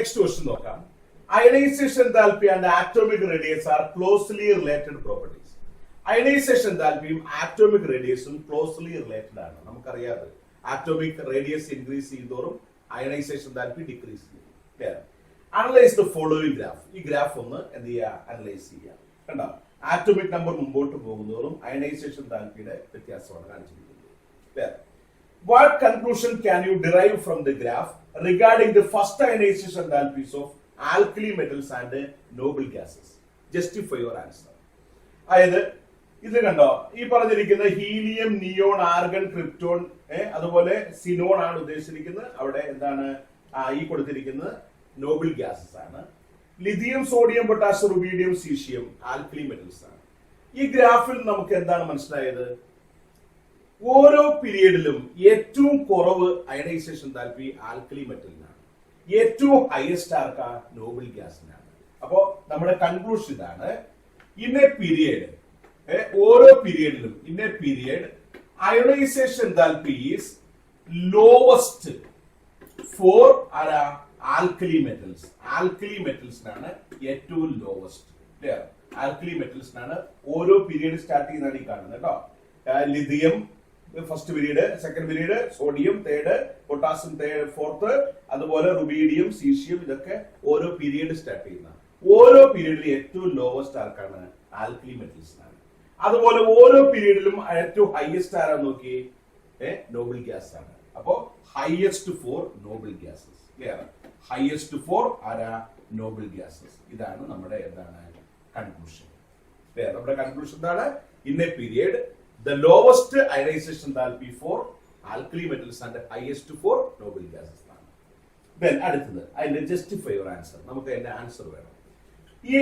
Next question നോക്കാം. Ionisation enthalpy and atomic radius are closely related properties. Ionisation enthalpyയും atomic റേഡിയസും closely related ആണ്. നമുക്കറിയാതെ ആറ്റോമിക് റേഡിയസ് ഇൻക്രീസ് ചെയ്യുന്നതോറും അയണൈസേഷൻ enthalpy ഡിക്രീസ് ചെയ്യും. Analyse the following graph. ഈ graph ഒന്ന് എന്ത് ചെയ്യുക, അനലൈസ് ചെയ്യുക. കണ്ടോ, ആറ്റോമിക് നമ്പർ മുമ്പോട്ട് പോകുന്നതോറും അയണൈസേഷൻ enthalpyയുടെ വ്യത്യാസമാണ് കാണിച്ചിരിക്കുന്നത്. What conclusion can you derive from the graph regarding the first ionization enthalpies of alkali metals and noble gases? Justify your answer. അതായത് ഇത് കണ്ടോ, ഈ പറഞ്ഞിരിക്കുന്ന ഹീലിയം, നിയോൺ, ആർഗൺ, ക്രിപ്റ്റോൺ, അതുപോലെ സിനോൺ ആണ് ഉദ്ദേശിച്ചിരിക്കുന്നത്. അവിടെ എന്താണ് ഈ കൊടുത്തിരിക്കുന്നത്, നോബിൾ ഗ്യാസസ് ആണ്. Lithium, sodium, potassium, rubidium, caesium alkali metals ആണ്. ഈ ഗ്രാഫിൽ നമുക്ക് എന്താണ് മനസ്സിലായത്? ഓരോ പീരീഡിലും ഏറ്റവും കുറവ് അയണൈസേഷൻ enthalpy ആൽക്കലി മെറ്റലിനാണ്, ഏറ്റവും ഹയസ്റ്റ് ആർക്കാ, നോബിൾ ഗ്യാസിനാണ്. അപ്പോ നമ്മുടെ കൺക്ലൂഷൻ ഇതാണ്, ഇൻ എ പീരിയഡ്, ഓരോ പീരിയഡിലും in A period ionisation enthalpy is lowest for alkali metals. Alkali മെറ്റൽസിനാണ് ഏറ്റവും ലോവസ്റ്റ്. ക്ലിയർ? ആൽക്കലി മെറ്റൽസിനാണ് ഓരോ പീരിയഡ് സ്റ്റാർട്ട് ചെയ്യുന്നതാണ് ഈ കാണുന്നത് കേട്ടോ. Lithium first period, second period sodium, third potassium, fourth, അതുപോലെ റുബീഡിയം, സീഷ്യം, ഇതൊക്കെ ഓരോ പീരീഡ് സ്റ്റാർട്ട് ചെയ്യുന്ന. ഓരോ പീരീഡിലും ഏറ്റവും ലോവസ്റ്റ് ആർക്കാണ്, ആൽക്കലി മെറ്റൽസിനാണ്. അതുപോലെ ഓരോ പീരീഡിലും ഏറ്റവും ഹയസ്റ്റ് ആരാന്ന് നോക്കി, നോബിൾ ഗ്യാസ് ആണ്. അപ്പോ highest for noble gases. Clear? Highest for ആരാ, നോബിൾ ഗ്യാസസ്. ഇതാണ് നമ്മുടെ എന്താണ് കൺക്ലൂഷൻ. ക്ലിയർ? നമ്മുടെ കൺക്ലൂഷൻ എന്താണ്? In A period the lowest ionization enthalpy for alkali metals and highest for noble gases ആണ്. then അടുത്തത് അതിന്റെ ജസ്റ്റിഫൈ യുവർ ആൻസർ. നമുക്ക് അതിന്റെ ആൻസർ വേണം. ഈ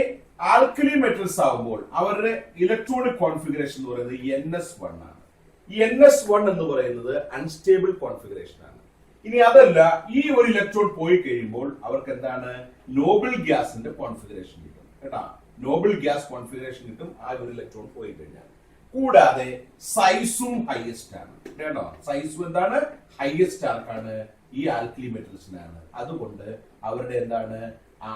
ആൽക്കലി മെറ്റൽസ് ആകുമ്പോൾ അവരുടെ ഇലക്ട്രോണിക് കോൺഫിഗറേഷൻ എന്ന് പറയുന്നത് NS1 ആണ്. ഈ NS1 എന്ന് പറയുന്നത് അൺസ്റ്റേബിൾ കോൺഫിഗറേഷൻ ആണ്. ഇനി അതല്ല, ഈ ഒരു ഇലക്ട്രോൺ പോയി കഴിയുമ്പോൾ അവർക്ക് എന്താണ്, നോബിൾ ഗ്യാസിന്റെ കോൺഫിഗറേഷൻ കിട്ടും കേട്ടാ. നോബിൾ ഗ്യാസ് കോൺഫിഗറേഷൻ കിട്ടും ആ ഒരു ഇലക്ട്രോൺ പോയി കഴിഞ്ഞാൽ. കൂടാതെ സൈസും ഹയസ്റ്റ് ആണ് കേട്ടോ. സൈസും എന്താണ്, ഹയസ്റ്റ് ആർക്കാണ്, ഈ ആൽക്കലി മെറ്റൽസിനാണ്. അതുകൊണ്ട് അവരുടെ എന്താണ്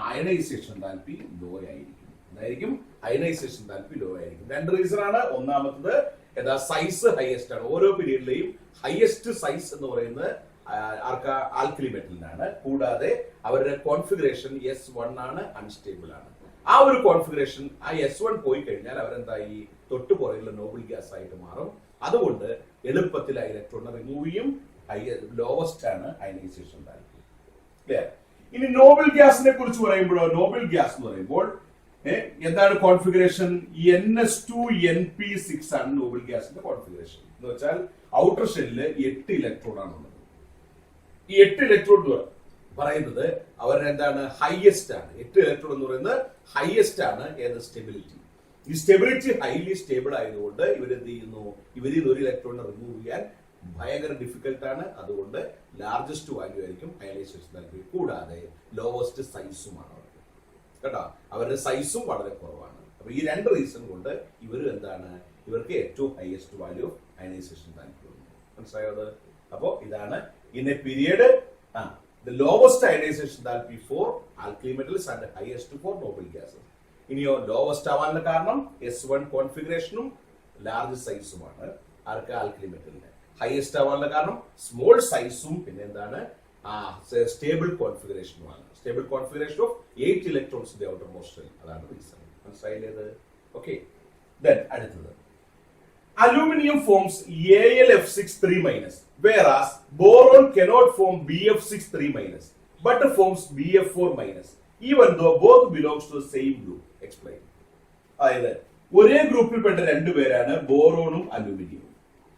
അയണൈസേഷൻ enthalpy ലോ ആയിരിക്കും. എന്തായിരിക്കും? അയണൈസേഷൻ enthalpy ലോ ആയിരിക്കും. രണ്ട് റീസൺ ആണ്. ഒന്നാമത്തത് ഏതാ, സൈസ് ഹയസ്റ്റ് ആണ്. ഓരോ പീരീഡിലെയും ഹയസ്റ്റ് സൈസ് എന്ന് പറയുന്നത് ആർക്കാ, ആൽക്കലി മെറ്റലിനാണ്. കൂടാതെ അവരുടെ കോൺഫിഗറേഷൻ S1 ആണ്, അൺസ്റ്റേബിൾ ആണ്. ആ ഒരു കോൺഫിഗറേഷൻ ആ S1 പോയി കഴിഞ്ഞാൽ അവരെന്തായി, തൊട്ടു പുറകിലുള്ള നോബിൾ ഗ്യാസ് ആയിട്ട് മാറും. അതുകൊണ്ട് എളുപ്പത്തിൽ ആ ഇലക്ട്രോണിനെ റിമൂവ് ചെയ്യും. ലോവസ്റ്റ് ആണ് അയണൈസേഷൻ enthalpy. ക്ലിയർ? ഇനി നോബിൾ ഗ്യാസിനെ കുറിച്ച് പറയുമ്പോഴോ, നോബിൾ ഗ്യാസ് എന്ന് പറയുമ്പോൾ എന്താണ് കോൺഫിഗറേഷൻ? NS2np6 ആണ് നോബിൾ ഗ്യാസിന്റെ കോൺഫിഗറേഷൻ. എന്ന് വെച്ചാൽ ഔട്ടർ ഷെല്ലില് 8 ഇലക്ട്രോൺ ആണുള്ളത്. ഈ 8 ഇലക്ട്രോൺ പറയുന്നത് അവരുടെ എന്താണ്, ഹയസ്റ്റ് ആണ്. 8 ഇലക്ട്രോൺ എന്ന് പറയുന്നത് ഹയസ്റ്റ് ആണ്. ഏത്, സ്റ്റെബിലിറ്റി. ഈ സ്റ്റെബിലിറ്റി ഹൈലി സ്റ്റേബിൾ ആയതുകൊണ്ട് ഇവരെന്ത് ചെയ്യുന്നു, ഇവരിൽ ഒരു ഇലക്ട്രോണിനെ റിമൂവ് ചെയ്യാൻ ഭയങ്കര ഡിഫിക്കൽട്ട് ആണ്. അതുകൊണ്ട് ലാർജസ്റ്റ് വാല്യൂ ആയിരിക്കും അയണൈസേഷൻ enthalpy. കൂടാതെ ലോവസ്റ്റ് സൈസുമാണ് അവർക്ക് കേട്ടോ. അവരുടെ സൈസും വളരെ കുറവാണ്. അപ്പൊ ഈ രണ്ട് റീസൺ കൊണ്ട് ഇവർ എന്താണ്, ഇവർക്ക് ഏറ്റവും highest value of ionization enthalpy ഉണ്ട്. മനസ്സിലായത്? അപ്പോ ഇതാണ് ഇൻ A period the lowest ionization enthalpy for alkali metals and highest for noble gases. ഇനിയോ ലോവസ്റ്റ് ആവാനുള്ള കാരണം S1 കോൺഫിഗറേഷനും ലാർജ് സൈസുമാണ് ആർക്ക്, ആൽക്കലി മെറ്റലിന്. ഹയസ്റ്റ് ആവാനുള്ള കാരണം സ്മോൾ സൈസും പിന്നെ എന്താണ്, സ്റ്റേബിൾ കോൺഫിഗറേഷനുമാണ്. Stable configuration of 8 electrons in the outermost shell. അതാണ് റീസൺ. മനസ്സിലായില്ലേ? ഓക്കെ. ദെൻ അടുത്തത്, aluminum forms AlF6 3-, whereas boron cannot form BF6 3-, but forms BF4-, even though both belongs to the same group. Explain. അതായത് ഒരേ ഗ്രൂപ്പിൽപ്പെട്ട രണ്ടുപേരാണ് ബോറോണും അലൂമിനിയവും.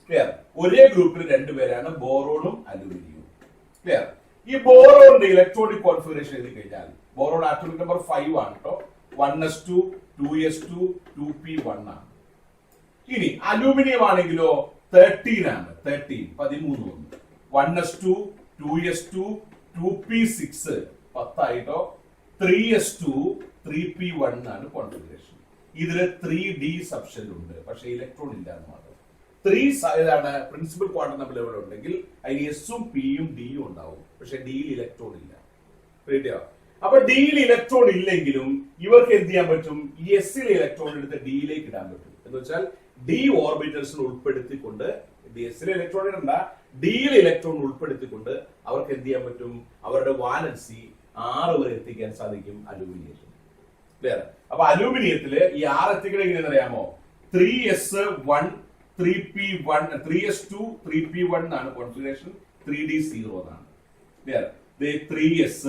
Clear? ഒരേ ഗ്രൂപ്പിൽ രണ്ടുപേരാണ് ബോറോണും അലൂമിനിയവും. Clear? ഈ ബോറോണിന്റെ ഇലക്ട്രോണിക് കോൺഫിഗറേഷൻ എഴുതി കഴിഞ്ഞാൽ ബോറോൺ ആറ്റോമിക് നമ്പർ 5 ആണ് കേട്ടോ. 1s2 2s2 2p1 ആണ്. ഇനി അലൂമിനിയം ആണെങ്കിലോ 13 ആണ്. 13 1s2 2s2 2p6 10 ആയിട്ടോ. 3s2 3p1 ആണ് കോൺഫിഗറേഷൻ. ഇതില് 3d സബ്ഷെൽ ഉണ്ട്, പക്ഷെ ഇലക്ട്രോൺ ഇല്ല എന്ന് മാത്രം. 3 ഏതാണ്, പ്രിൻസിപ്പൽ ക്വാണ്ടം നമ്പർ ഉണ്ടെങ്കിൽ അതിന് എസും പിയും ഡിയും ഉണ്ടാവും, പക്ഷെ ഡിയിൽ ഇലക്ട്രോൺ ഇല്ല. അപ്പൊ ഡിയിൽ ഇലക്ട്രോൺ ഇല്ലെങ്കിലും ഇവർക്ക് എന്ത് ചെയ്യാൻ പറ്റും, ഈ എസിലെ ഇലക്ട്രോൺ എടുത്ത് ഡിയിലേക്ക് ഇടാൻ പറ്റും. എന്ന് വെച്ചാൽ ഡി ഓർബിറ്റൽസിന് ഉൾപ്പെടുത്തിക്കൊണ്ട് എസിലെ ഇലക്ട്രോൺ ഇടണ്ട, ഡിയിലെ ഇലക്ട്രോൺ ഉൾപ്പെടുത്തിക്കൊണ്ട് അവർക്ക് എന്ത് ചെയ്യാൻ പറ്റും, അവരുടെ വാലൻസി 6 വരെ എത്തിക്കാൻ സാധിക്കും അലൂമിനിയത്തിൽ. വേറെ അപ്പൊ അലൂമിനിയത്തില് ഈ 6 എത്തിക്കണ എങ്ങനെയാണെന്ന് അറിയാമോ, 3s1 3p1 3s2 3p1 എന്നാണ് കോൺഫിഗറേഷൻ, 3d0 എന്നാണ്. വേറെ 3s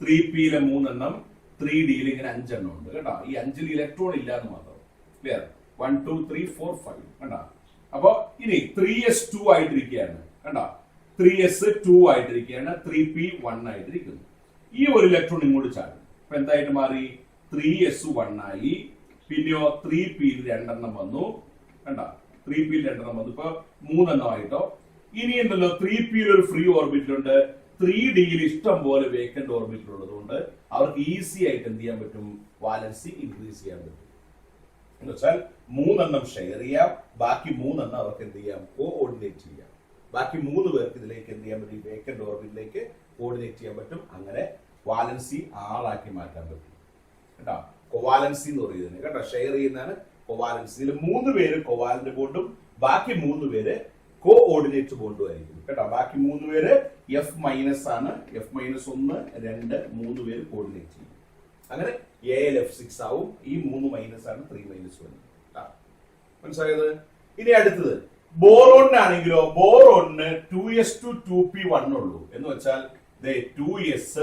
3pയിലെ 3 എണ്ണം, 3dയിൽ ഇങ്ങനെ 5 എണ്ണം ഉണ്ട് കേട്ടോ. ഈ 5ൽ ഇലക്ട്രോൺ ഇല്ല എന്ന് മാത്രം. വേറെ 1 2 3 4 5 കണ്ടോ. അപ്പൊ ഇനി 3s2 ആയിട്ടിരിക്കുകയാണ് കണ്ടോ, 3s2 ആയിട്ടിരിക്കുകയാണ്, 3p1 ആയിട്ടിരിക്കുന്നു. ഈ ഒരു ഇലക്ട്രോൺ ഇങ്ങോട്ട് ചാടും. അപ്പൊ എന്തായിട്ട് മാറി, 3s1 ആയി. പിന്നെയോ 3pയിൽ 2 എണ്ണം വന്നു കണ്ടോ, 3pയിൽ 2 എണ്ണം വന്നു, ഇപ്പൊ 3 എണ്ണം ആയിട്ടോ. ഇനി ഉണ്ടല്ലോ 3pയിൽ ഒരു ഫ്രീ ഓർബിറ്റൽ ഉണ്ട്, 3dയിൽ ഇഷ്ടം പോലെ വേക്കന്റ് ഓർബിറ്റൽ ഉള്ളതുകൊണ്ട് അവർക്ക് ഈസി ആയിട്ട് എന്ത് ചെയ്യാൻ പറ്റും, വാലൻസി ഇൻക്രീസ് ചെയ്യാൻ പറ്റും. എന്ന് വെച്ചാൽ 3 എണ്ണം ഷെയർ ചെയ്യാം, ബാക്കി 3 എണ്ണം അവർക്ക് എന്ത് ചെയ്യാം, കോഓർഡിനേറ്റ് ചെയ്യാം. ബാക്കി 3 പേർക്ക് ഇതിലേക്ക് എന്ത് ചെയ്യാൻ പറ്റും, വേക്കന്റ് ഓർബിറ്റിലേക്ക് കോർഡിനേറ്റ് ചെയ്യാൻ പറ്റും. അങ്ങനെ വാലൻസി 6 ആക്കി മാറ്റാൻ പറ്റും കേട്ടോ. കൊവാലൻസി എന്ന് പറയുന്നത് കേട്ടോ, ഷെയർ ചെയ്യുന്നതാണ് കൊവാലൻസി. ഇതിൽ 3 പേര് കൊവാലന്റ് ബോണ്ടും ബാക്കി 3 പേര് കോഓർഡിനേറ്റ് ബോണ്ടും ആയിരിക്കും കേട്ടോ. ബാക്കി 3 പേര് എഫ് മൈനസ് ആണ്, എഫ് മൈനസ് 1 2 3 പേര് കോർഡിനേറ്റ് ചെയ്യും. അങ്ങനെ AlF6 ആവും. ഈ 3 മൈനസ് ആണ് 3 മൈനസ് 1. മനസ്സിലായത്? ഇനി അടുത്തത് ബോറോണിനാണെങ്കിലോ, ബോറോണിന് 2s2 2p1 ഉള്ളൂ. എന്ന് വെച്ചാൽ 2s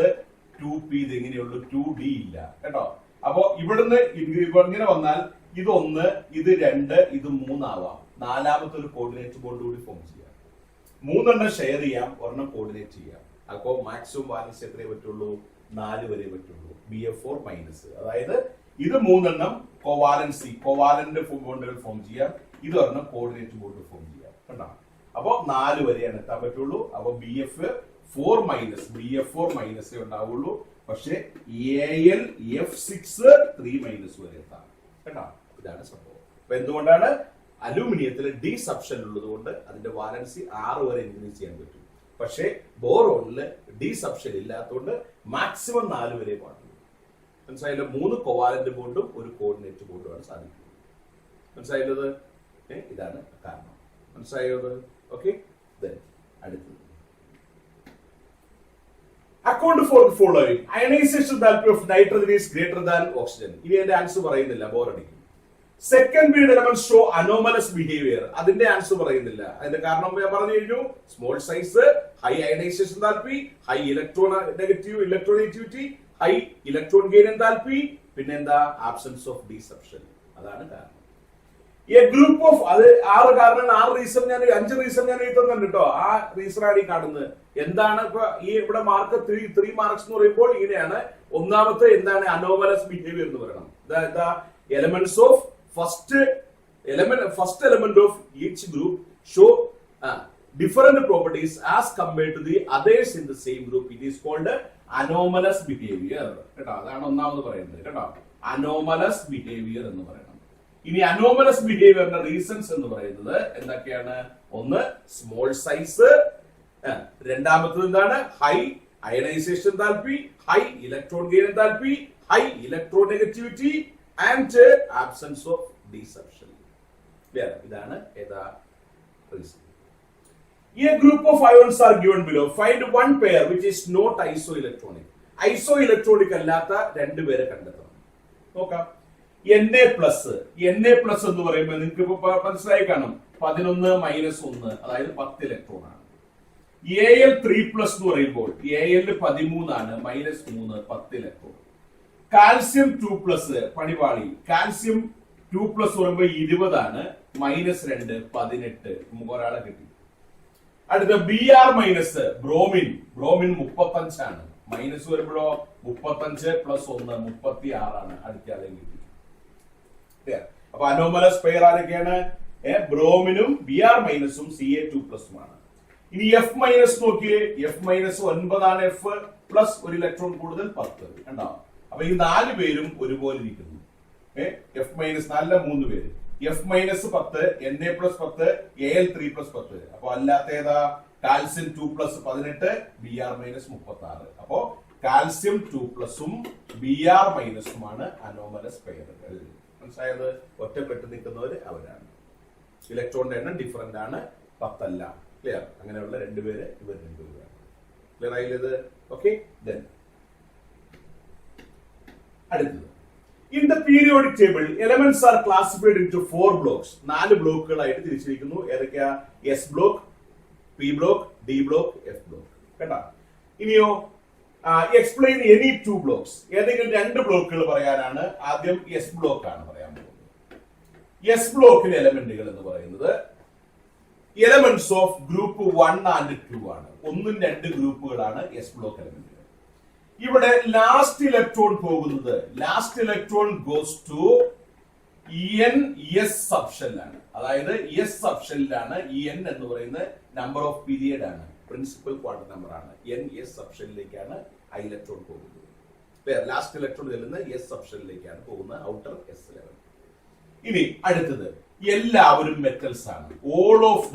2p ഇത് എങ്ങനെയുള്ളൂ, 2d ഇല്ല കേട്ടോ. അപ്പൊ ഇവിടുന്ന് ഇങ്ങനെ വന്നാൽ ഇത് 1 ഇത് 2 ഇത് 3 ആവാം. 4ാമത്തെ ഒരു കോർഡിനേറ്റ് ബോണ്ട് കൂടി ഫോം ചെയ്യാം. 3 എണ്ണം ഷെയർ ചെയ്യാം, 1 കോർഡിനേറ്റ് ചെയ്യാം. അപ്പോ മാക്സിമം വാലൻസ് എത്രയേ പറ്റുള്ളൂ, 4 വരെ പറ്റുള്ളൂ. BF4 മൈനസ്, അതായത് ഇത് 3 എണ്ണം കോവാലന്റ് ബോണ്ടുകൾ ഫോം ചെയ്യാം, ഇത് 1 കോർഡിനേറ്റ് ബോണ്ട് ഫോം ചെയ്യാം കണ്ടോ. അപ്പൊ 4 വരെയാണ് എത്താൻ പറ്റുള്ളൂ. അപ്പൊ BF4 മൈനസ് ഉണ്ടാവുള്ളൂ. പക്ഷെ AlF6 3 മൈനസ് വരെ എത്താം കേട്ടോ. ഇതാണ് സംഭവം. അപ്പൊ എന്തുകൊണ്ടാണ്, അലൂമിനിയത്തിൽ ഡി സബ്ഷൻ ഉള്ളത് കൊണ്ട് അതിന്റെ വാലൻസി 6 വരെ ഇൻക്രീസ് ചെയ്യാൻ പറ്റും. പക്ഷേ ബോറോണില് ഡി സബ്ഷൻ ഇല്ലാത്തതുകൊണ്ട് മാക്സിമം 4 വരെ പാടുള്ളൂ. മനസ്സിലായല്ലോ? 3 കോവാലന്റ് ബോണ്ടും ഒരു കോർഡിനേറ്റ് ബോണ്ടുമാണ് സാധിക്കുന്നത്. മനസ്സിലായത്? ഇതാണ് കാരണം. മനസ്സിലായത്? ഓക്കെ. അടുത്തത് account for the following. Ionisation താല്പര്യം of nitrogen is greater than oxygen. ഇനി എന്റെ ആൻസർ പറയുന്നില്ല, ബോറടിക്കും. Second period element show anomalous behaviour. അതിന്റെ ആൻസർ പറയുന്നില്ല. അതിന്റെ കാരണം ഞാൻ പറഞ്ഞു കഴിഞ്ഞു. Small size, high ionisation enthalpy, high electronegativity, high electron gain enthalpy, പിന്നെ എന്താ, ആബ്സെൻസ് ഓഫ് ഡിസെപ്ഷൻ. അതാണ് കാരണം. എ ഗ്രൂപ്പ് ഓഫ്, അത് 6 കാരണം 5 റീസൺ ഞാൻ എഴുതുന്നുണ്ട് കേട്ടോ. ആ റീസൺ ആണ് ഈ കാണുന്നത്. എന്താണ് ഇപ്പൊ ഈ ഇവിടെ മാർക്ക് 3 മാർക്സ് എന്ന് പറയുമ്പോൾ ഇങ്ങനെയാണ്. ഒന്നാമത്തെ എന്താണ്, അനോമലസ് ബിഹേവിയർ എന്ന് പറയണം. Elements of first element of each group show different properties as compared to the others in the same group. It is called anomalous behavior കേട്ടോ. അതാണ് ഒന്നാമത് പറയുന്നത് കേട്ടോ, അനോമലസ് ബിഹേവിയർ എന്ന് പറയണം. ഇനി അനോമലസ് ബിഹേവിയറിന്റെ റീസൺസ് എന്ന് പറയുന്നത് എന്തൊക്കെയാണ്? ഒന്ന് സ്മോൾ സൈസ്, രണ്ടാമത്തത് എന്താണ്, high ionisation enthalpy, high electron gain enthalpy, high electronegativity and absence of deception. ഇതാണ് ഏതാ reason. A group of ions are given below. Find one pair which is not isoelectronic. Isoelectronic അല്ലാത്ത 2 പേരെ കണ്ടെത്തണം. നോക്കാം. Na plus എന്ന് പറയുമ്പോൾ നിങ്ങൾക്ക് ഇപ്പൊ മനസ്സിലായി കാണും. 11 മൈനസ് 1 അതായത് 10 ഇലക്ട്രോൺ ആണ്. Al3+ എന്ന് പറയുമ്പോൾ Al 13 ആണ്, മൈനസ് 3 10 ഇലക്ട്രോൺ. കാൽസ്യം 2+ പണിപാളി, കാൽസ്യം 2+ പറയുമ്പോൾ 20 ആണ്, മൈനസ് 2 18. നമുക്ക് ഒരാളെ കിട്ടി. അടുത്ത Br മൈനസ് ബ്രോമിൻ 35 ആണ്, മൈനസ് വരുമ്പോഴോ 35 + 1 36 ആണ്. അടുത്ത ആളെ കിട്ടി. അപ്പൊ അനോമലസ് പെയർ ആരൊക്കെയാണ്? ബ്രോമിനും Br മൈനസും Ca2+ ആണ്. ഇനി F മൈനസ് നോക്കിയേ, F മൈനസ് 9 ആണ്, F പ്ലസ് 1 ഇലക്ട്രോൺ കൂടുതൽ 10 ഉണ്ടാവും. അപ്പൊ ഈ 4 പേരും ഒരുപോലെ ഇരിക്കുന്നു. F മൈനസ് 4 3 പേര്, F minus 10, Na plus 10, Al3+ 10. അപ്പൊ അല്ലാത്ത ഏതാ? Calcium 2+ 18, Br minus 36. അപ്പോ കാൽസ്യം 2+ഉം Br- ആണ് അനോമലസ് പെയറുകൾ. മനസ്സിലായത്? ഒറ്റപ്പെട്ട് നിൽക്കുന്നവര് അവരാണ്. ഇലക്ട്രോണിന്റെ എണ്ണം ഡിഫറന്റ് ആണ്, 10 അല്ല. ക്ലിയർ? അങ്ങനെയുള്ള രണ്ടുപേര് ഇവർ രണ്ടുപേരാണ്. ക്ലിയർ ആയില്ലത്? ഓക്കെ. അടുത്തത്, in the periodic table elements R classified into 4 blocks. 4 ബ്ലോക്കുകളായിട്ട് തിരിച്ചിരിക്കുന്നു. ഏതൊക്കെയാ? S block, P block, D block, F block. കേട്ടാ? ഇനിയോ എക്സ്പ്ലെയിൻ എനി 2 ബ്ലോക്സ്. ഏതെങ്കിലും 2 ബ്ലോക്കുകൾ പറയാനാണ്. ആദ്യം എസ് ബ്ലോക്ക് ആണ് പറയാൻ പോകുന്നത്. എസ് ബ്ലോക്കിലെ എലമെന്റുകൾ എന്ന് പറയുന്നത് എലമെന്റ്സ് ഓഫ് ഗ്രൂപ്പ് 1 ആൻഡ് 2 ആണ്. 1ഉം 2 ഗ്രൂപ്പുകളാണ് എസ് ബ്ലോക്ക് എലമെന്റുകൾ. ഇവിടെ ലാസ്റ്റ് ഇലക്ട്രോൺ പോകുന്നത്, last electron goes to N S സബ്ഷെല്ലാണ്. അതായത് എസ് സബ്ഷെല്ലാണ്. എൻ എന്ന് പറയുന്നത് നമ്പർ ഓഫ് പീരിയഡ് ആണ്, പ്രിൻസിപ്പൽ ക്വാണ്ടം നമ്പർ ആണ്. എൻ എസ് സബ്ഷെല്ലിലേക്കാണ് ആ ഇലക്ട്രോൺ പോകുന്നത്. ലാസ്റ്റ് ഇലക്ട്രോൺ ചെല്ലുന്ന എസ് സബ്ഷെല്ലിലേക്കാണ് പോകുന്നത്, ഔട്ടർ എസ് ലെവൽ. ഇനി അടുത്തത്, എല്ലാവരും മെറ്റൽസ് ആണ്. All of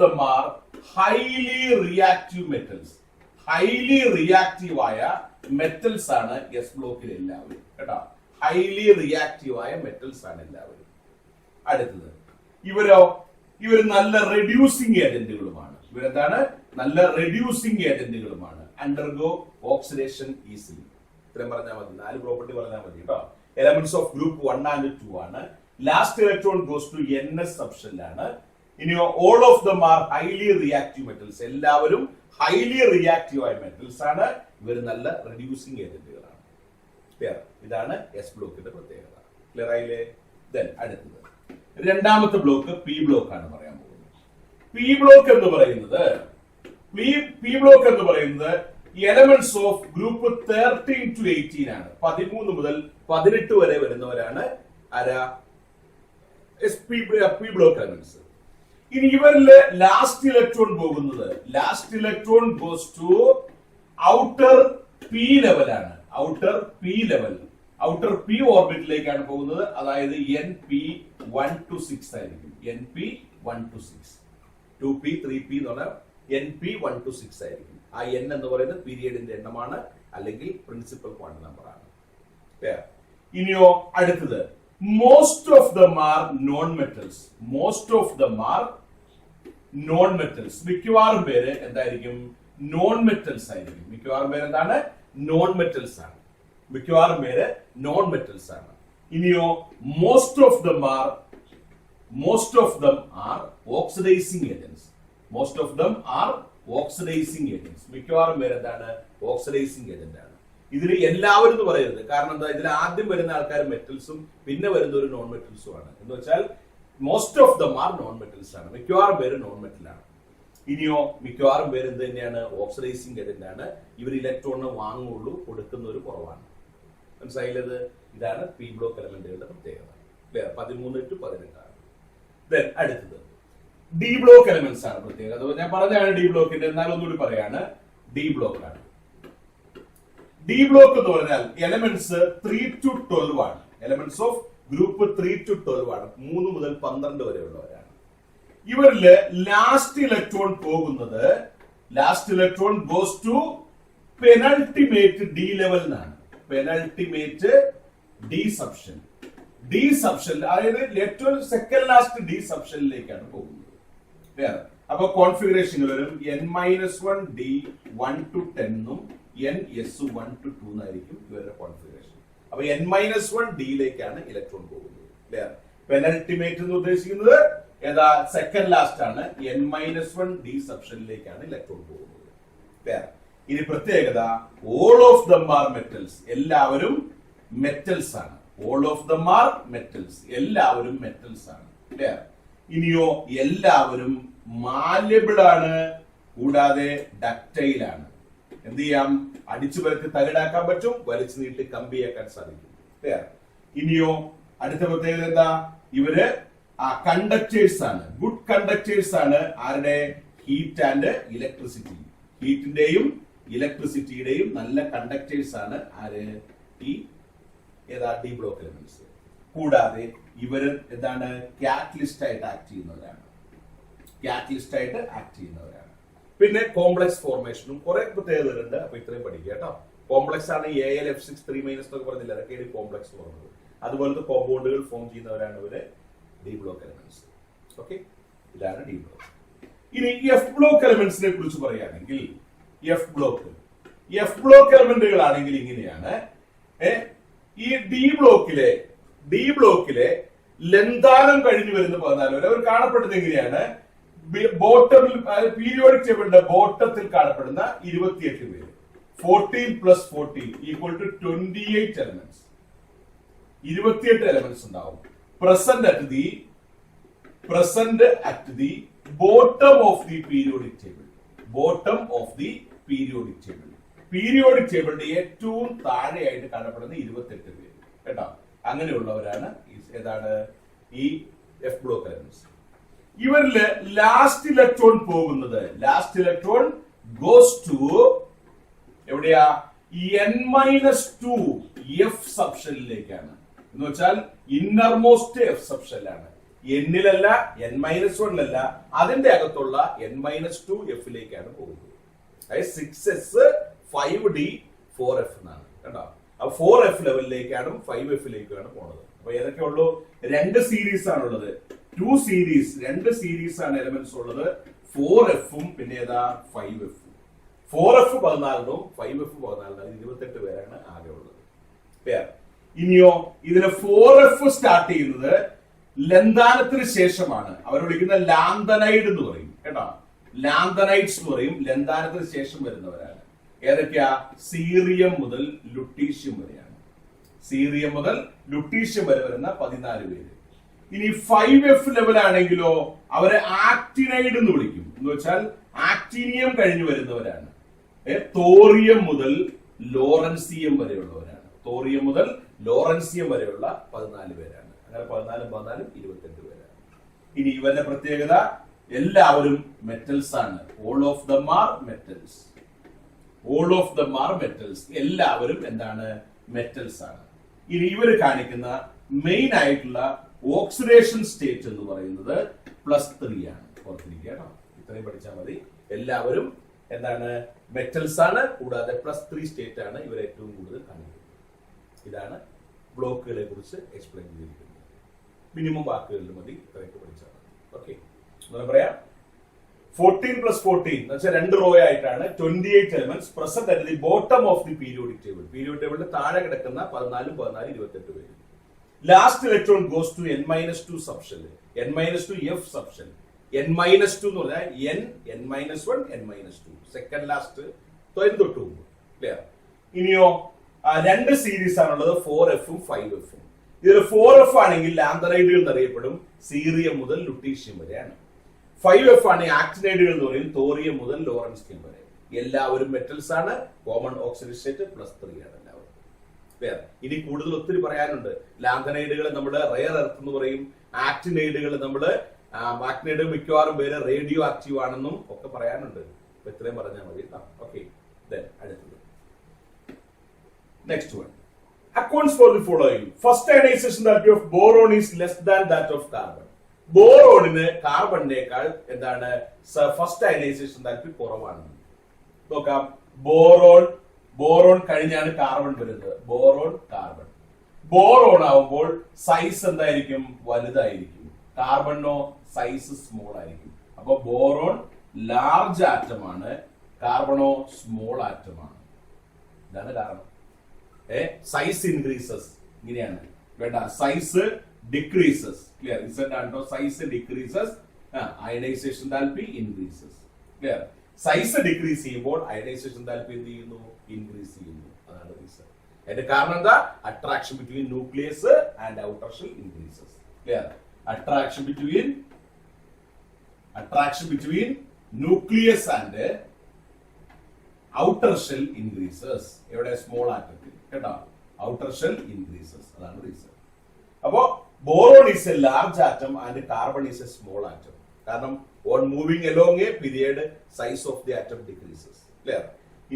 them are highly reactive metals. Highly reactive ആയ മെറ്റൽസ് ആണ് എസ് ബ്ലോക്കിൽ എല്ലാവരും. കേട്ടോ? ഹൈലി റിയാക്റ്റീവ് ആയ മെറ്റൽസ് ആണ് എല്ലാവരും. അടുത്തത്, ഇവർ നല്ല റെഡ്യൂസിങ് ഏജന്റുകളുമാണ്. ഇവരെന്താണ്? നല്ല റെഡ്യൂസിങ് ഏജന്റുകളുമാണ്. Undergo oxidation easily. ഇത്രയും പറഞ്ഞാൽ മതി, 4 പ്രോപ്പർട്ടി പറഞ്ഞാൽ മതി. കേട്ടോ? എലമെന്റ്സ് ഓഫ് ഗ്രൂപ്പ് 1 ആൻഡ് 2 ആണ്. Last electron goes to N S സബ്ഷെല്ലാണ്. ഇനിയോ all of them are highly reactive metals. എല്ലാവരും ഹൈലി റിയാക്റ്റീവ് ആയ മെറ്റൽസ് ആണ്. ഇവർ നല്ല റെഡ്യൂസിങ് ഏജന്റുകളാണ്. ക്ലിയർ? ഇതാണ് എസ് ബ്ലോക്കിന്റെ പ്രത്യേകത. ക്ലിയർ ആയില്ലേ? അടുത്തത്, രണ്ടാമത്തെ ബ്ലോക്ക് പി ബ്ലോക്ക് ആണ് പറയാൻ പോകുന്നത്. പി ബ്ലോക്ക് എന്ന് പറയുന്നത് എലമെന്റ്സ് ഓഫ് ഗ്രൂപ്പ് 13 to 18 ആണ്. 13 മുതൽ 18 വരെ വരുന്നവരാണ് ആരാ? P block elements. ഇനി ഇവരില് ലാസ്റ്റ് ഇലക്ട്രോൺ പോകുന്നത്, last electron goes to outer P level ആണ്. ഔട്ടർ പി ഓർബിറ്റിലേക്കാണ് പോകുന്നത്. അതായത് NP1 to 6 ആയിരിക്കും. NP1 to 6, 2p 3p എന്ന് പറഞ്ഞാൽ NP1 to 6 ആയിരിക്കും. ആ n എന്ന് പറയുന്നത് പീരിയഡിന്റെ എണ്ണമാണ്, അല്ലെങ്കിൽ പ്രിൻസിപ്പൽ ക്വാണ്ടം നമ്പർ ആണ്. ഇനിയോ അടുത്തത്, most of them R non metals. മിക്കവാറും പേര് എന്തായിരിക്കും? നോൺ മെറ്റൽസ് ആയിരിക്കും. മിക്കവാറും പേര് എന്താണ്? നോൺ മെറ്റൽസ് ആണ്. ഇനിയോ most of them R oxidising agents. മിക്കവാറും പേര് എന്താണ്? ഓക്സിഡൈസിങ് ഏജന്റ് ആണ്. ഇതിൽ എല്ലാവരും എന്ന് പറയരുത്. കാരണം എന്താ? ഇതിൽ ആദ്യം വരുന്ന ആൾക്കാർ മെറ്റൽസും പിന്നെ വരുന്ന ഒരു നോൺ മെറ്റൽസും ആണ്. എന്ന് വെച്ചാൽ most of them R non metals ആണ്. മിക്കവാറും പേര് നോൺ മെറ്റലാണ്. ഇനിയോ മിക്കവാറും പേര് എന്ത് തന്നെയാണ്? ഓക്സിഡൈസിങ് ഏജന്റ് ആണ്. ഇവർ ഇലക്ട്രോണിന് വാങ്ങുള്ളൂ, കൊടുക്കുന്നവർ കുറവാണ്. മനസ്സിലായില്ലത്? ഇതാണ് പി ബ്ലോക്ക് എലമെന്റുകളുടെ പ്രത്യേകത. 13 to 18 ആണ്. അടുത്തത് ഡി ബ്ലോക്ക് എലമെന്റ്സ് ആണ് പ്രത്യേകത. ഞാൻ പറഞ്ഞാണ് ഡി ബ്ലോക്കിന്റെ, എന്നാലും ഒന്നുകൂടി പറയാണ്. ഡി ബ്ലോക്ക് ആണ്. ഡി ബ്ലോക്ക് എന്ന് പറഞ്ഞാൽ എലമെന്റ്സ് 3 to 12 ആണ്. എലമെന്റ്സ് ഓഫ് ഗ്രൂപ്പ് 3 to 12 ആണ്. 3 മുതൽ 12 വരെ ഉള്ളവരാണ്. ഇവരില് last electron goes to penultimate D level എന്നാണ്. പെനൾട്ടിമേറ്റ് ഡി സബ്ഷൻ, അതായത് ഏറ്റവും സെക്കൻഡ് ലാസ്റ്റ് ഡി സബ്ഷനിലേക്കാണ് പോകുന്നത്. അപ്പൊ കോൺഫിഗറേഷൻ വരും n-1 d 1 to 10 ഉം ns 1 to 2 എന്നായിരിക്കും ഇവരുടെ കോൺഫിഗറേഷൻ. അപ്പൊ n-1 ഡിയിലേക്കാണ് ഇലക്ട്രോൺ പോകുന്നത്. പെനൾട്ടിമേറ്റ് എന്ന് ഉദ്ദേശിക്കുന്നത് ഏതാ? സെക്കൻഡ് ലാസ്റ്റ് ആണ്. n-1 ഡി സബ്ഷനിലേക്കാണ് ഇലക്ട്രോൺ പോകുന്നത്. ഇനി പ്രത്യേകത, all of them R metals. എല്ലാവരും മെറ്റൽസ് ആണ്. ഇനിയോ എല്ലാവരും മാല്യബിൾ ആണ്, കൂടാതെ ഡക്റ്റൈൽ ആണ്. എന്ത് ചെയ്യാം? അടിച്ചു പരത്തി തകിടാക്കാൻ പറ്റും, വലിച്ചു നീട്ടി കമ്പിയാക്കാൻ സാധിക്കും. ഇനിയോ അടുത്ത പ്രത്യേകത എന്താ? ഇവര് കണ്ടക്ടേഴ്സ് ആണ്. ഗുഡ് കണ്ടക്ടേഴ്സ് ആണ്. ആരുടെ? Heat and electricity. ഹീറ്റിന്റെയും ഇലക്ട്രിസിറ്റിയുടെയും നല്ല കണ്ടക്ടേഴ്സ് ആണ് ആര്? ഈ ഡി ബ്ലോക്ക് എലമെന്റ്സ്. കൂടാതെ ഇവര് എന്താണ്? കാറ്റലിസ്റ്റ് ആയിട്ട് ആക്ട് ചെയ്യുന്നവരാണ്. പിന്നെ കോംപ്ലക്സ് ഫോർമേഷനും കുറെ പ്രത്യേകതകളുണ്ട്. അപ്പൊ ഇത്രയും പഠിക്കുക കേട്ടോ. കോംപ്ലക്സ് ആണ് AlF6 3- എന്നൊക്കെ പറഞ്ഞില്ല, അതൊക്കെയാണ് കോംപ്ലക്സ് പറയുന്നത്. അതുപോലത്തെ കോമ്പൗണ്ടുകൾ ഫോം ചെയ്യുന്നവരാണ് ഇവര് ഡി ബ്ലോക്ക് എലമെന്റ്സ്. ഓക്കെ, ഇതാണ് ഡി ബ്ലോക്ക്. ഇനി എഫ് ബ്ലോക്ക് എലമെന്റ്സിനെ കുറിച്ച് പറയുകയാണെങ്കിൽ എഫ് ബ്ലോക്ക് എലമെന്റുകൾ ആണെങ്കിൽ ഇങ്ങനെയാണ്. ഈ ഡി ബ്ലോക്കിലെ ലന്ധാനം കഴിഞ്ഞു വരുന്ന 14 വരെ അവർ കാണപ്പെടുന്നത് എങ്ങനെയാണ്? ബോട്ടമിൽ പീരിയോഡിക് ടേബിളിന്റെ ബോട്ടത്തിൽ കാണപ്പെടുന്ന 28 പേര്. 14 + 14 = 28 എലമെന്റ്സ്. 28 എലമെന്റ്സ് ഉണ്ടാവും. Present at the bottom of the periodic table. Periodic ടേബിളിന്റെ ഏറ്റവും താഴെയായിട്ട് കാണപ്പെടുന്ന 28 പേര് കേട്ടോ. അങ്ങനെയുള്ളവരാണ് ഏതാണ് ഈ എഫ് ബ്ലോക്ക് എലമെന്റ്സ്. ഇവരില് ലാസ്റ്റ് ഇലക്ട്രോൺ പോകുന്നത്, ഗോസ് ടു എവിടെയാ? N-2 F സബ്ഷെല്ലിലേക്കാണ്. എന്ന് വെച്ചാൽ ഇന്നർമോസ്റ്റ് എഫ് സബ്ഷെല്ലാണ്. എന്നിലല്ല, N-1 അതിന്റെ അകത്തുള്ള N-2 എഫിലേക്കാണ് പോകുന്നത്. അതായത് 6s 5d 4f എന്നാണ് കേട്ടോ. അപ്പൊ 4f ലെവലിലേക്കാണ് 5fലേക്കാണ് പോണത്. അപ്പൊ ഏതൊക്കെ ഉള്ളൂ? 2 സീരീസ് ആണുള്ളത്. 2 സീരീസ്, 2 സീരീസ് ആണ് എലമെന്റ്സ് ഉള്ളത്. 4f പിന്നെ ഏതാ? 5f. 4f 14 5f 14 28 പേരാണ് ആകെ ഉള്ളത്. ഇനിയോ ഇതിന് 4f സ്റ്റാർട്ട് ചെയ്യുന്നത് ലന്ധാനത്തിന് ശേഷമാണ്. അവർ വിളിക്കുന്ന ലാന്തനൈഡ് എന്ന് പറയും കേട്ടോ. ലാന്തനൈഡ്സ് എന്ന് പറയും. ലന്ധാനത്തിന് ശേഷം വരുന്നവരാണ്. ഏതൊക്കെയാ? സീറിയം മുതൽ ലുട്ടീഷ്യം വരെയാണ്. സീറിയം മുതൽ ലുട്ടീഷ്യം വരെ വരുന്ന 14 പേര്. ഇനി 5f ലെവൽ ആണെങ്കിലോ അവരെ ആക്ടിനൈഡ് എന്ന് വിളിക്കും. എന്ന് വെച്ചാൽ ആക്ടീനിയം കഴിഞ്ഞു വരുന്നവരാണ്. തോറിയം മുതൽ ലോറൻസിയം വരെയുള്ളവരാണ്. തോറിയം മുതൽ ലോറൻസിയം വരെയുള്ള 14 പേരാണ്. അങ്ങനെ 14 28 പേരാണ്. ഇനി ഇവരുടെ പ്രത്യേകത എല്ലാവരും മെറ്റൽസ് ആണ്. All of them R metals. എല്ലാവരും എന്താണ്? മെറ്റൽസ് ആണ്. ഇനി ഇവർ കാണിക്കുന്ന മെയിൻ ആയിട്ടുള്ള ഓക്സിഡേഷൻ സ്റ്റേറ്റ് എന്ന് പറയുന്നത് +3 ആണ്. ഓർത്തിരിക്കുക കേട്ടോ. ഇത്രയും പഠിച്ചാൽ മതി. എല്ലാവരും എന്താണ്? മെറ്റൽസ് ആണ്. കൂടാതെ +3 സ്റ്റേറ്റ് ആണ് ഇവർ ഏറ്റവും കൂടുതൽ കാണിക്കുന്നത്. ഇതാണ് ബ്ലോക്കുകളെ കുറിച്ച് എക്സ്പ്ലെയിൻ ചെയ്തിരിക്കുന്നത്. മിനിമം വാക്കുകളിൽ മതി, ഇത്രയൊക്കെ പഠിച്ചാൽ മതി. ഓക്കെ, പറയാം. 14 + 14 എന്ന് വെച്ചാൽ 2 റോ ആയിട്ടാണ് 28 elements present at the bottom of the periodic table. Periodic ടേബിളിന്റെ താഴെ കിടക്കുന്ന 14 28 പേര്. Last electron goes to N-2 subshell. N-2 F subshell. N-2 എന്ന് പറഞ്ഞാൽ N-1 N-2 സെക്കൻഡ് ലാസ്റ്റ് തൊട്ട് മുമ്പ്. ക്ലിയർ? ഇനിയോ 2 സീരീസ് ആണുള്ളത്. 4f 5f. ഇതിൽ 4f ആണെങ്കിൽ ലാന്തനൈഡുകൾ എന്നറിയപ്പെടും. സീറിയം മുതൽ ലുട്ടീഷ്യം വരെയാണ്. 5f ആണ് ആക്ടിനൈഡുകൾ എന്ന് പറയും. തോറിയം മുതൽ ലോറൻസിയം വരെ. എല്ലാവരും മെറ്റൽസ് ആണ്. കോമൺ ഓക്സിഡേഷൻ സ്റ്റേറ്റ് +3 ആണ് എല്ലാവരും. ഇനി കൂടുതൽ ഒത്തിരി പറയാനുണ്ട്. ലാന്തനൈഡുകൾ നമ്മുടെ റെയർ എർത്ത് എന്ന് പറയും. ആക്ടിനൈഡുകൾ ആക്ടിനൈഡ് മിക്കവാറും പേര് റേഡിയോ ആക്റ്റീവ് ആണെന്നും ഒക്കെ പറയാനുണ്ട്. അപ്പൊ ഇത്രയും പറഞ്ഞാൽ മതി. ഓക്കെ, അടുത്തത് next one. Accounts for the following. First ionization enthalpy of boron is less than that of carbon. ബോറോണിന് കാർബണിനേക്കാൾ എന്താണ്? ഫസ്റ്റ് അയനൈസേഷൻ enthalpy കുറവാണ്. നോക്കാം. ബോറോൺ കഴിഞ്ഞാണ് കാർബൺ വരുന്നത്. ബോറോൺ ആവുമ്പോൾ സൈസ് എന്തായിരിക്കും? വലുതായിരിക്കും. കാർബണോ സൈസ് സ്മോൾ ആയിരിക്കും. അപ്പൊ ബോറോൺ ലാർജ് ആറ്റമാണ്, കാർബണോ സ്മോൾ ആറ്റമാണ്. ഇതാണ് കാരണം. സൈസ് ഇൻക്രീസസ് ഇങ്ങനെയാണ് വേണ്ട. Size decreases. ക്ലിയർ? ഇസെന്റാണോ? Size decreases, ionisation enthalpy increases. Clear? Size decrease ചെയ്യുമ്പോൾ അയനൈസേഷൻ enthalpy എന്ത് ചെയ്യുന്നു? ഇൻക്രീസ് ചെയ്യുന്നു. അതാണ് റീസൺ. അതിന്റെ കാരണം എന്താ? Attraction between nucleus and outer shell increases. Clear? Attraction between nucleus and outer shell increases. എവിടെ? സ്മോൾ ആറ്റത്തിൽ കേട്ടോ. Outer shell increases. അതാണ് റീസൺ. അപ്പോ boron is a large atom and carbon is a small atom. കാരണം on moving along a period size of the atom decreases. Clear?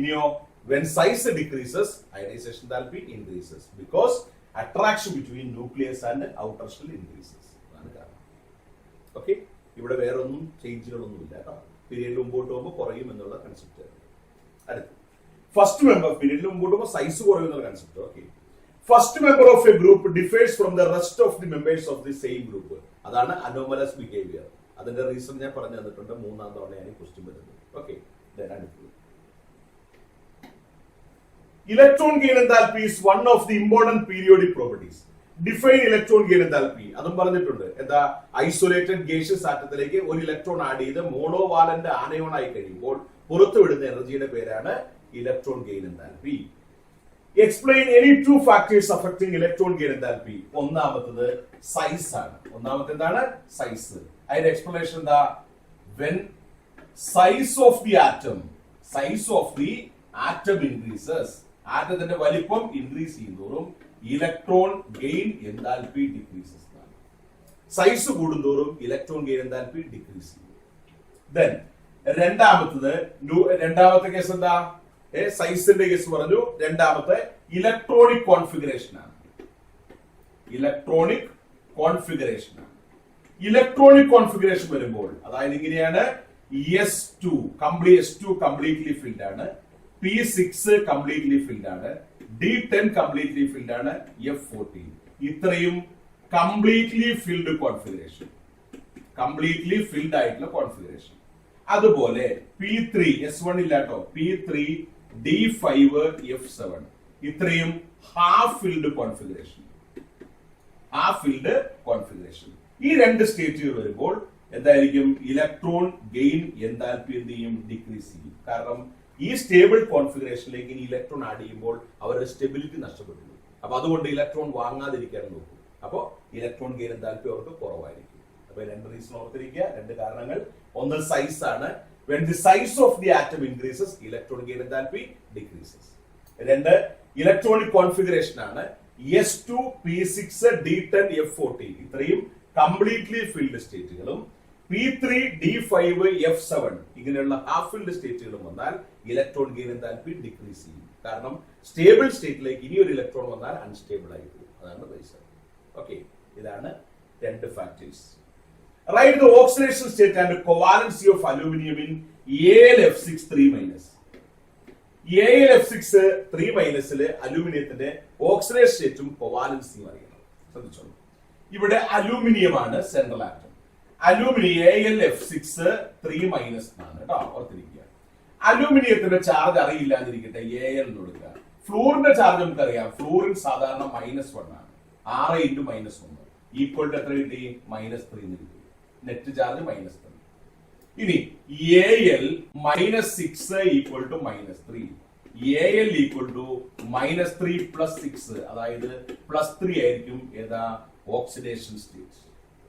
ഇനിയോ when size decreases ionization enthalpy increases because attraction between nucleus and outer shell increases. അതാണ് കാരണം. Okay, ഇവിടെ വേറെ ഒന്നും ചേഞ്ചുകളൊന്നും ഇല്ല കേട്ടോ. പീരീഡിൽ മുമ്പോട്ട് പോകുമ്പോൾ കുറയും എന്നുള്ള കൺസെപ്റ്റ്. അടുത്ത് ഫസ്റ്റ് മെമ്പർ പീരീഡിൽ മുമ്പോട്ട് പോകുമ്പോൾ സൈസ് കുറയും എന്നുള്ള concept. Okay, first member of A group differs from the rest of the members of the same group. അതാണ് അനോമലസ് ബിഹേവിയർ. അതിന്റെ റീസൺ ഞാൻ പറഞ്ഞു തന്നിട്ടുണ്ട്. 3-ാം തവണയാണ് ഈ ക്വസ്റ്റ്യൻ വരുന്നത്. ഓക്കെ, അടുത്തത് electron gain enthalpy is one of the important periodic properties. Define electron gain enthalpy. അതും പറഞ്ഞിട്ടുണ്ട്. എന്താ, ഐസൊലേറ്റഡ് ഗേഷ്യസ് ആറ്റത്തിലേക്ക് ഒരു ഇലക്ട്രോൺ ആഡ് ചെയ്ത് മോണോവാലന്റ് ആനയോൺ ആയി കഴിയുമ്പോൾ പുറത്തുവിടുന്ന എനർജിയുടെ പേരാണ് electron gain enthalpy. Explain any two factors affecting electron gain enthalpy. ഒന്നാമത്തത് സൈസ് ആണ്. ഒന്നാമത്തെ എന്താണ്? സൈസ്. അതിന്റെ എക്സ്പ്ലനേഷൻ എന്താ? When size of the atom increases, ആറ്റത്തിന്റെ വലിപ്പം ഇൻക്രീസ് ചെയ്യുന്നതോറും electron gain enthalpy decreases. Size കൂടുന്തോറും ഇലക്ട്രോൺ ഗെയിൻ എൻതാൽപ്പി ഡിക്രീസ് ചെയ്യും. ദെൻ രണ്ടാമത്തെ കേസ് എന്താ? സൈസിന്റെ കേസ് പറഞ്ഞു. രണ്ടാമത്തെ ഇലക്ട്രോണിക് കോൺഫിഗറേഷൻ ആണ്. ഇലക്ട്രോണിക് കോൺഫിഗറേഷൻ വരുമ്പോൾ അതായത് ഇങ്ങനെയാണ്: S2 കംപ്ലീറ്റ്ലി ഫിൽഡ് ആണ്, P6 കംപ്ലീറ്റ്ലി ഫിൽഡ് ആണ്, D10 കംപ്ലീറ്റ്ലി ഫിൽഡ് ആണ്, F14 ഇത്രയും completely filled configuration, completely filled ആയിട്ടുള്ള കോൺഫിഗറേഷൻ. അതുപോലെ P3 S1 ഇല്ലാട്ടോ, P3 D5 F7 ഇത്രയും ഹാഫ് ഫിൽഡ് കോൺഫിഗറേഷൻ. ഈ രണ്ട് സ്റ്റേറ്റുകൾ വരുമ്പോൾ എന്തായിരിക്കും? ഇലക്ട്രോൺ ഗെയിൻ എൻതാൽപ്പി എന്ത് ചെയ്യും? ഡിക്രീസ് ചെയ്യും. കാരണം ഈ സ്റ്റേബിൾ കോൺഫിഗറേഷനിലേക്ക് ഇനി ഇലക്ട്രോൺ ആഡ് ചെയ്യുമ്പോൾ അവരുടെ സ്റ്റെബിലിറ്റി നഷ്ടപ്പെട്ടു. അപ്പൊ അതുകൊണ്ട് ഇലക്ട്രോൺ വാങ്ങാതിരിക്കാൻ നോക്കും. അപ്പോ ഇലക്ട്രോൺ ഗെയിൻ എൻതാൽപ്പി അവർക്ക് കുറവായിരിക്കും. അപ്പൊ രണ്ട് റീസൺ ഓർത്തിരിക്കുക, രണ്ട് കാരണങ്ങൾ. ഒന്ന് സൈസ് ആണ്. When the size of the atom increases, electron gain enthalpy decreases. രണ്ട് ഇലക്ട്രോണിക് കോൺഫിഗറേഷൻ ആണ്. S2 P6 D10 F14 ഇത്രയും completely filled സ്റ്റേറ്റുകളും P3 D5 F7 ഇങ്ങനെയുള്ള ഹാഫ് ഫിൽഡ് സ്റ്റേറ്റുകളും വന്നാൽ ഇലക്ട്രോൺ ഗെയിൻ എൻതാൽപ്പി ഡിക്രീസ് ചെയ്യും. കാരണം സ്റ്റേബിൾ സ്റ്റേറ്റിലേക്ക് ഇനി ഒരു ഇലക്ട്രോൺ വന്നാൽ അൺസ്റ്റേബിൾ ആയി പോകും. അതാണ് റീസൺ. ഓക്കെ, ഇതാണ് രണ്ട് factors. Write the oxidation state and covalency of aluminum in AlF6 3-. AlF6 3- അലൂമിനിയത്തിന്റെ oxidation സ്റ്റേറ്റും കോവാലൻസിയും അറിയണം. ശ്രദ്ധിച്ചോളൂ. ഇവിടെ അലൂമിനിയം ആണ് സെൻട്രൽ ആറ്റം. AlF6 3- ആണ് കേട്ടോ, ഓർത്തിരിക്കുക. അലൂമിനിയത്തിന്റെ ചാർജ് അറിയില്ലാതിരിക്കട്ടെ, Al എന്ന് കൊടുക്കുക. ഫ്ലൂറിന്റെ ചാർജ് നമുക്കറിയാം. ഫ്ലൂറിൻ സാധാരണ -1 ആണ്. 6 × -1 ഈക്വൽ ടു എത്ര കിട്ടി? -3 എന്ന് കിട്ടി. Net charge -3. ഇനി Al -6 equal to -3. Al equal to -3 + 6 അതായത് +3 ആയിരിക്കും. ഏതാ? Oxidation state.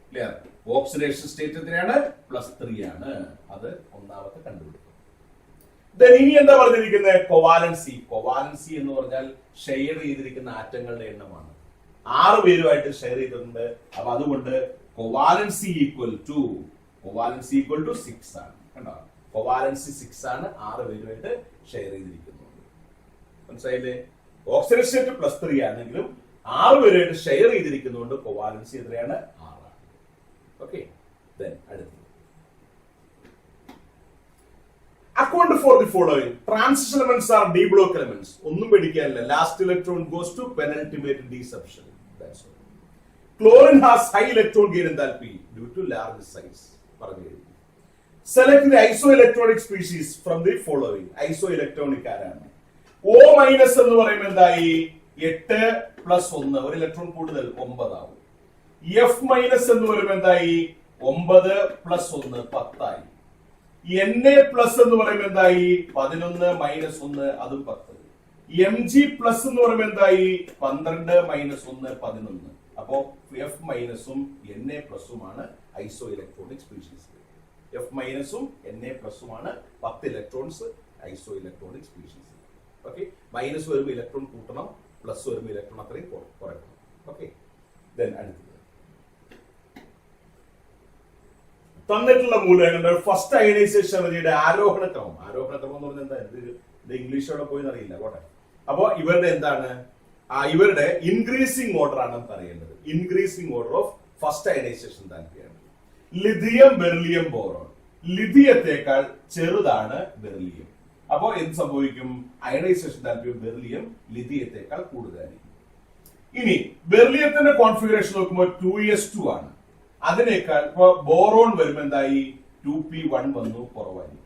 Clear? Oxidation state എത്രയാണ്? +3 ആണ്. അത് ഒന്നാമത്തെ കണ്ടുപിടിക്കും. ഇനി എന്താ പറഞ്ഞിരിക്കുന്നത്? കോവാലൻസി എന്ന് പറഞ്ഞാൽ ഷെയർ ചെയ്തിരിക്കുന്ന ആറ്റങ്ങളുടെ എണ്ണമാണ്. 6 പേരുമായിട്ട് ഷെയർ ചെയ്തിട്ടുണ്ട്. അപ്പൊ അതുകൊണ്ട് കോവാലൻസി ഈക്വൽ ടു 6 ആണ്. കണ്ടോ? കോവാലൻസി 6 ആണ്. 6 പേരുമായിട്ട് ഷെയർ ചെയ്തിരിക്കുന്നു. മനസ്സിലായില്ലേ? ഓക്സിഡേഷൻ സ്റ്റേറ്റ് +3 ആണെങ്കിലും 6 പേരുമായിട്ട് ഷെയർ ചെയ്തിരിക്കുന്നതുകൊണ്ട് കോവാലൻസി എത്രയാണ്? 6 ആണ്. ഓക്കെ, അടുത്തത് account for the following. Transition elements are D block elements. ഒന്നും പേടിക്കാനില്ല. Last electron goes to penultimate deception. Chlorine has high electron gain enthalpy due to large size. Select the isoelectronic species from the following. Isoelectronic ആരാണ്? O- എന്ന് പറയുമ്പോൾ എന്തായി? 8 + 1 ഒരു electron കൂടുതൽ 9 ആവും. F- എന്ന് പറയുമ്പോൾ എന്തായി? 9 + 1 10 ആയി. Na+ എന്ന് പറയുമ്പോൾ എന്തായി? 11 - 1 അതും 10. Mg+ എന്ന് പറയുമ്പോൾ എന്തായി? 12 - 1 11. അപ്പോ F- ഉം Na+ ആണ് ഐസോ ഇലക്ട്രോണിക് സ്പീഷീസ്. F- ഉം Na+ ആണ് 10 ഇലക്ട്രോൺസ് ഐസോ ഇലക്ട്രോണിക് സ്പീഷീസ്. ഓക്കെ, മൈനസ് വരുമ്പോൾ ഇലക്ട്രോൺ കൂട്ടണം, പ്ലസ് വരുമ്പോൾ ഇലക്ട്രോൺ അത്രയും കുറയ്ക്കണം. ഓക്കെ, അടുത്തത് തന്നിട്ടുള്ള മൂലകങ്ങളുടെ ഫസ്റ്റ് അയണൈസേഷൻ എനർജിയുടെ ആരോഹണ ക്രമം എന്ന് പറഞ്ഞാൽ എന്താ? ഇത് ഇംഗ്ലീഷോടെ പോയി അറിയില്ല. പോട്ടെ. അപ്പോ ഇവരുടെ എന്താണ്? ഇവരുടെ ഇൻക്രീസിംഗ് ഓർഡർ ആണ് നമുക്ക് അറിയേണ്ടത്. Increasing order of first ionisation താല്പര്യമാണ്. Lithium, beryllium, boron. ലിഥിയത്തെക്കാൾ ചെറുതാണ് ബെറിലിയം. അപ്പോ എന്ത് സംഭവിക്കും? അയണൈസേഷൻ താല്പര്യം ബെറിലിയം ലിഥിയത്തെക്കാൾ കൂടുതലായിരിക്കും. ഇനി ബെറിലിയത്തിന്റെ കോൺഫിഗറേഷൻ നോക്കുമ്പോൾ 2s2 ആണ്. അതിനേക്കാൾ ഇപ്പൊ ബോറോൺ വരുമ്പോൾ എന്തായി? 2p1 വന്നു, കുറവായിരിക്കും.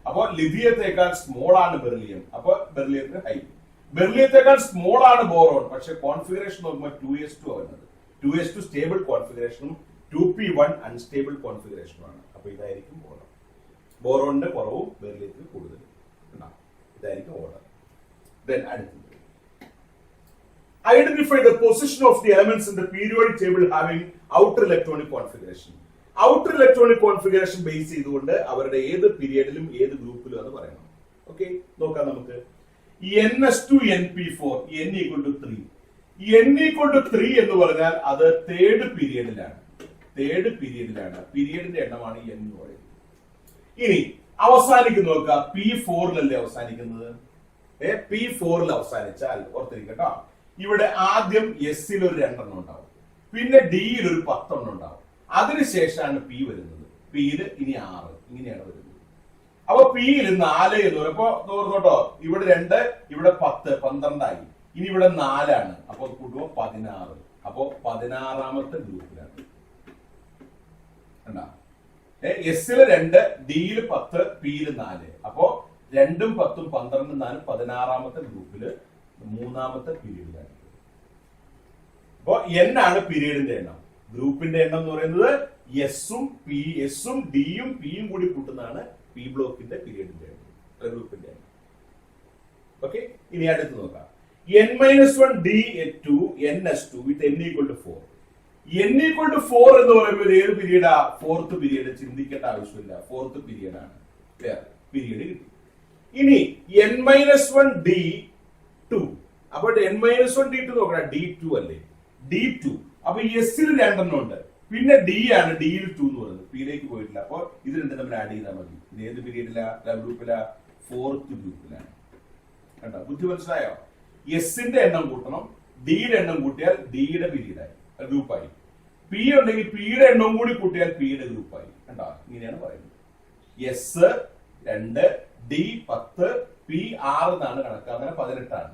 അപ്പോ ലിഥിയത്തെക്കാൾ സ്മോൾ ആണ് ബെറിലിയം, അപ്പൊ ബെറിലിയത്തിന് ഹൈ. ബെറിലിയത്തെക്കാൾ സ്മോൾ ആണ് ബോറോൺ, പക്ഷെ കോൺഫിഗറേഷൻ നോക്കുമ്പോൾ 2s2 വരുന്നത്. 2s2 സ്റ്റേബിൾ കോൺഫിഗറേഷനും 2p1 അൺസ്റ്റേബിൾ കോൺഫിഗറേഷനും ആണ്. അപ്പൊ ഇതായിരിക്കും ബോറോൺ. ബോറോണിന്റെ കുറവും ബെറിലിയത്തിന് കൂടുതലും. ഇതായിരിക്കും ഓർഡർ. അടുത്തത് identify the position of the elements in the periodic table having outer electronic configuration. Outer electronic configuration base ചെയ്തുകൊണ്ട് അവരുടെ ഏത് പീരിയഡിലും ഏത് ഗ്രൂപ്പിലും എന്ന് പറയണം. ഓക്കെ, നോക്കാം നമുക്ക്. ns2 np4 n = 3. n = 3 എന്ന് പറഞ്ഞാൽ അത് തേർഡ് പീരിയഡിലാണ്. പീരിയഡിന്റെ എണ്ണമാണ് n എന്ന് പറയുന്നത്. ഇനി അവസാനിക്കുന്ന നോക്കുക, p4ലല്ലേ അവസാനിക്കുന്നത്. p4ൽ അവസാനിച്ചാൽ ഓർത്തിരിക്കട്ടോ, ഇവിടെ ആദ്യം എസ്സിൽ ഒരു 2 എണ്ണം ഉണ്ടാവും, പിന്നെ ഡിയിൽ ഒരു 10 എണ്ണം ഉണ്ടാവും. അതിനുശേഷമാണ് പി വരുന്നത്. പിയിൽ ഇനി 6, ഇങ്ങനെയാണ് വരുന്നത്. അപ്പൊ പിയിൽ 4 എന്ന് പറയുമ്പോ നോർന്നോട്ടോ, ഇവിടെ 2, ഇവിടെ 10, 12 ആയി. ഇനി ഇവിടെ 4 ആണ്, അപ്പൊ കൂട്ടുമ്പോ 16. അപ്പൊ 16ാമത്തെ ഗ്രൂപ്പിലാണ്. എസ്സിൽ 2, ഡിയിൽ 10, പിയിൽ 4. അപ്പോ 2ഉം 10ഉം 12ഉം 4ഉം 16ാമത്തെ ഗ്രൂപ്പില് 3ാമത്തെ പീരീഡിലാണ്. അപ്പോ n ആണ് പീരീഡിന്റെ എണ്ണം. ഗ്രൂപ്പിന്റെ എണ്ണം എന്ന് പറയുന്നത് എസും ഡിയും പിയും കൂടി കൂട്ടുന്നതാണ് പി ബ്ലോക്കിന്റെ പീരീഡിന്റെ എണ്ണം, ഗ്രൂപ്പിന്റെ എണ്ണം. ഓക്കെ, ഇനി അടുത്ത് നോക്കാം. n-1 d2 ns2 with n = 4. n = 4 എന്ന് പറയുമ്പോൾ ഏത് പീരീഡാ? 4th period. ചിന്തിക്കേണ്ട ആവശ്യമില്ല, 4th പീരീഡാണ്. പീരീഡ് കിട്ടി. ഇനി n-1 d2, അപ്പോൾ n-1 d2 നോക്കണം. d2 അല്ലേ? d2. അപ്പൊ എസ്സിൽ 2 എണ്ണം ഉണ്ട്, പിന്നെ ഡി ആണ്, ഡിയിൽ 2 എന്ന് പറയുന്നത്. പിയിലേക്ക് പോയിട്ടില്ല. അപ്പൊ ഇത് രണ്ടും തമ്മിൽ ആഡ് ചെയ്താൽ മതി. ഇത് ഏത് പീരീഡിലാ? ഗ്രൂപ്പിലാ? 4th ഗ്രൂപ്പിലാണ്. കണ്ടോ, ബുദ്ധി മനസ്സിലായോ? എസിന്റെ എണ്ണം കൂട്ടണം, ഡിയുടെ എണ്ണം കൂട്ടിയാൽ ഡിയുടെ പീരീഡായി, ഗ്രൂപ്പായി. പി ഉണ്ടെങ്കിൽ പിയുടെ എണ്ണവും കൂടി കൂട്ടിയാൽ പിയുടെ ഗ്രൂപ്പായി. കണ്ടോ, ഇങ്ങനെയാണ് പറയുന്നത്. എസ് 2, ഡി 10, പി 6 എന്നാണ് കണക്ക്. അങ്ങനെ 18 ആണ്.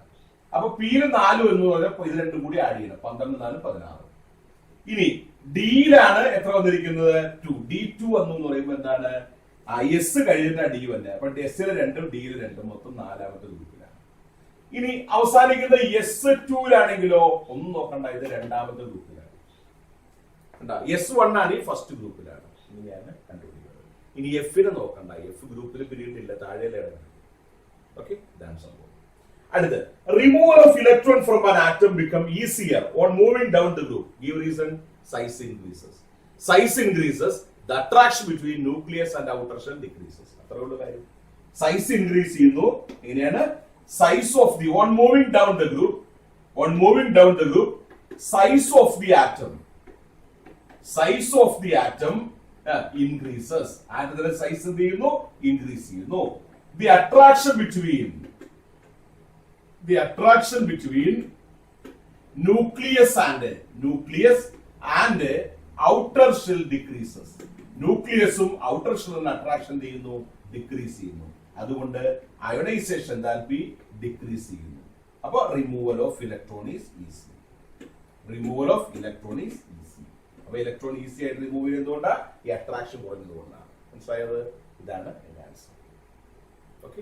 അപ്പൊ പിയിൽ 4 എന്ന് പറഞ്ഞാൽ ഇത് രണ്ടും കൂടി ആഡ് ചെയ്യണം. 12, 4, 16. ഇനി ഡിയിലാണ് എത്ര വന്നിരിക്കുന്നത്? 2. d2 വന്നു എന്ന് പറയുമ്പോൾ എന്താണ്? എസ് കഴിഞ്ഞിട്ട് ഡി വന്നെ. അപ്പൊ എസ്സിൽ 2ഉം ഡിയിൽ 2ഉം മൊത്തം 4ാമത്തെ ഗ്രൂപ്പിലാണ്. ഇനി അവസാനിക്കുന്നത് s2ലാണെങ്കിലോ ഒന്നും നോക്കണ്ട, ഇത് 2ാമത്തെ ഗ്രൂപ്പിലാണ്. s1 ആണ് ഈ ഫസ്റ്റ് ഗ്രൂപ്പിലാണ്. ഇങ്ങനെയാണ് കണ്ടുപിടിക്കുന്നത്. ഇനി എഫിനെ നോക്കണ്ട, എഫ് ഗ്രൂപ്പിൽ പീരീഡ് ഇല്ല, താഴെയല്ലേ ഇടണം. ഓക്കെ, ഇതാണ് സംഭവം. അടുത്ത്, removal of electron from an atom become easier on moving down the group. Give reason: size increases. Size increases, the attraction between nucleus and outer shell decreases. അത്രേ ഉള്ളൂ കാര്യം. സൈസ് ഇൻക്രീസ് ചെയ്യുന്നു. എങ്ങനെയാണ്? Size of the on moving down the group, size of the atom increases. ആറ്റത്തിന്റെ size എന്ത് ചെയ്യുന്നു? Increase ചെയ്യുന്നു. The attraction between nucleus and outer shell decreases. ന്യൂക്ലിയസും ഔട്ടർ ഷെല്ലിന് അട്രാക്ഷൻ ചെയ്യുന്നു, ഡിക്രീസ് ചെയ്യുന്നു. അതുകൊണ്ട് അയോണൈസേഷൻ എൻതാൽപ്പി ഡിക്രീസ് ചെയ്യുന്നു. അപ്പൊ removal of electron is easy. അപ്പൊ ഇലക്ട്രോൺ ഈസി ആയിട്ട് റിമൂവ് ചെയ്യുന്നതുകൊണ്ടാണ് ഈ അട്രാക്ഷൻ കുറഞ്ഞതുകൊണ്ടാണ്. മനസ്സിലായത്? ഇതാണ് ആൻസർ. ഓക്കെ.